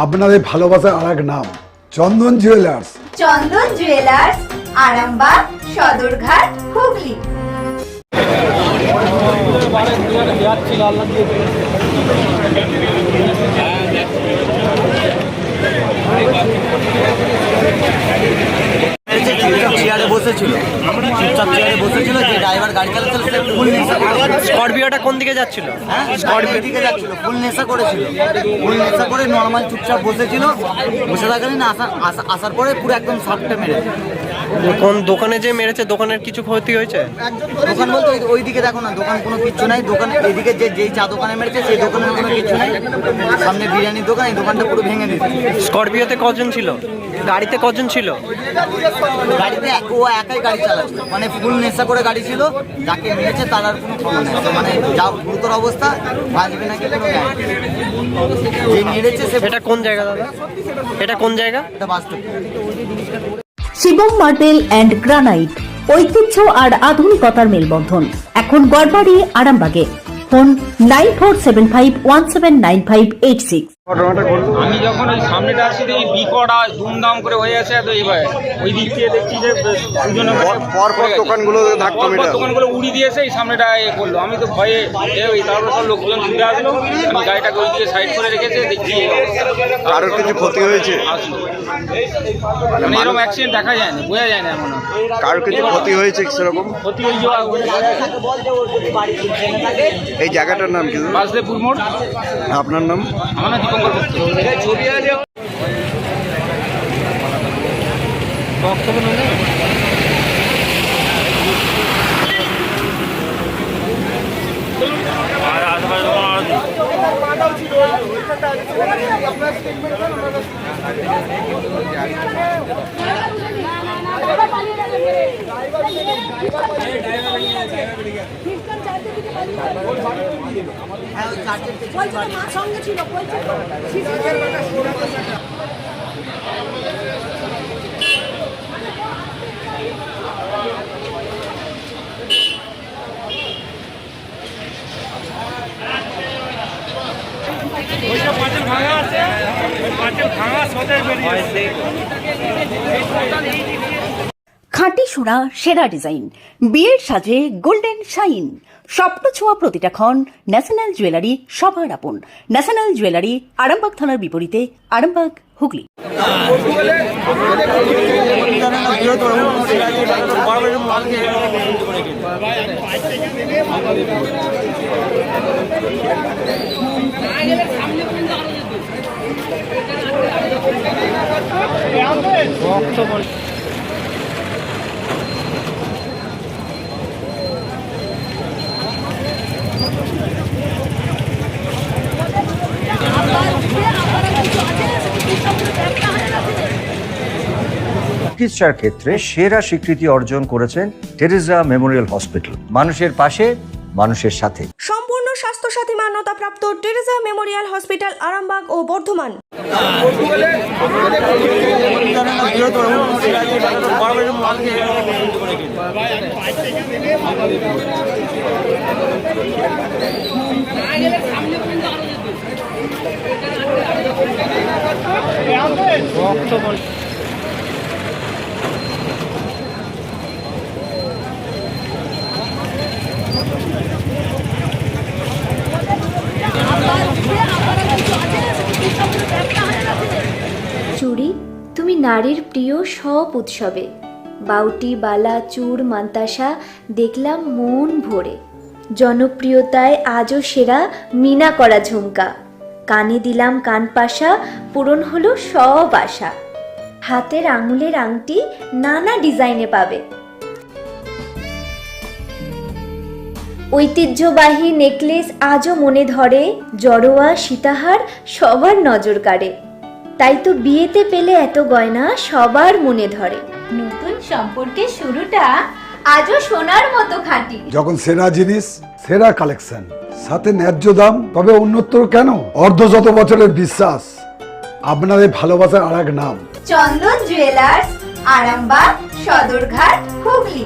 আপনাদের ভালোবাসার আরেক নাম চন্দন জুয়েলার্স। চন্দন জুয়েলার্স, আরামবাগ, সদরঘাট, হুগলি। চেয়ারে বসেছিল, চুপচাপ চেয়ারে বসেছিল। যে ড্রাইভার গাড়ি চালাচ্ছিল সে ফুল নেশা করেছিল। স্করপিওটা কোন দিকে যাচ্ছিল? হ্যাঁ, স্করপিও দিকে যাচ্ছিল, ফুল নেশা করেছিল। ফুল নেশা করে নর্মাল চুপচাপ বসেছিল। বসে থাকালীন আসার পরে পুরো একদম সাপটা মেরেছে। কোন দোকানে যে মেরেছে, দোকানের কিছু ক্ষতি হয়েছে? দোকান বলতে ওই দিকে দেখো না, দোকান কোনো কিচ্ছু নাই। দোকান এদিকে যেই চা দোকানে মেরেছে সেই দোকানের কোনো কিচ্ছু নাই। সামনে বিরিয়ানির দোকান, এই দোকানটা পুরো ভেঙে দিয়েছে। স্করপিওতে কজন ছিল? গাড়িতে কজন ছিল? গাড়িতে ও একাই গাড়ি চালাচ্ছিল, মানে ফুল নেশা করে গাড়ি ছিল। যাকে মেরেছে তার আর কোনো খবর নেই, মানে যা গুরুতর অবস্থা, বাঁচবে নাকি কোনো গ্যারান্টি নেই। যে মেরেছে সে। এটা কোন জায়গা দাদা? এটা কোন জায়গা? এটা বাস্তব। শিবম মার্বেল অ্যান্ড গ্রানাইট, ঐতিহ্য আর আধুনিকতার মেলবন্ধন। এখন গড়বাড়ি, আরামবাগে। ফোন 9475179586। আমি যখন ওই সামনেটা আসছি এই বিকট আওয়াজ দুমদাম করে হয়ে আছে, তো এইবার ওই দিক থেকে দেখছি যে দুজনে দোকানগুলো উড়ি দিয়েছে, এই সামনেটা এ করলো। আমি তো ভয়ে তারপরে সব লোকজন ছুটে আসলো। আমি গাড়িটাকে ওই দিকে সাইড করে রেখেছে, দেখছি কারো কিছু ক্ষতি হয়েছে? মানে এরকম অ্যাক্সিডেন্ট দেখা যায় না, বোঝা যায় না এমন। কারো কিছু ক্ষতি হয়েছে সেরকম? ক্ষতি হয়ে যাওয়া এই জায়গাটার নাম কি? বাসদেবপুর মোড়। আপনার নাম? আমার নাম দীপঙ্কর গুপ্ত। ছবি আছে খাঁটি সোনা, সেরা ডিজাইন, বিয়ের সাজে গোল্ডেন শাইন। স্বপ্ন ছোঁয়া প্রতিটা ক্ষণ। ন্যাশনাল জুয়েলারি, সবার আপন। ন্যাশনাল জুয়েলারি, আরামবাগ থানার বিপরীতে, আরামবাগ, হুগলি। চিকিৎসার ক্ষেত্রে সেরা স্বীকৃতি অর্জন করেছেন টেরেজা মেমোরিয়াল হসপিটাল। মানুষের পাশে, মানুষের সাথে। সম্পূর্ণ স্বাস্থ্যসাথী মান্যতাপ্রাপ্ত টেরেজা মেমোরিয়াল হসপিটাল, আরামবাগ ও বর্ধমান। চুড়ি, তুমি নারীর প্রিয় সব উৎসবে। বাউটি, বালা, চূড়, মান্তাসা দেখলাম মন ভরে। জনপ্রিয়তায় আজও সেরা মিনা করা ঝুমকা। কানে দিলাম কানপাশা, পূরণ হলো সব আশা। হাতের আঙুলের আংটি নানা ডিজাইনে পাবে। ঐতিহ্যবাহী নেকলেস আজও মনে ধরে। জড়োয়া, সীতাহার সবার নজর কাড়ে। তাই তো বিয়েতে পেলে এত গয়না সবার মনে ধরে। নতুন সম্পর্কের শুরুটা আজও সোনার মতো খাঁটি। যখন সেরা জিনিস, সেরা কালেকশন, সাথে ন্যায্য দাম, তবে উন্নতর কেন? অর্ধশত বছরের বিশ্বাস, আপনাদের ভালোবাসার আরেক নাম চন্দন জুয়েলার্স, আরামবাগ, সদরঘাট, হুগলি।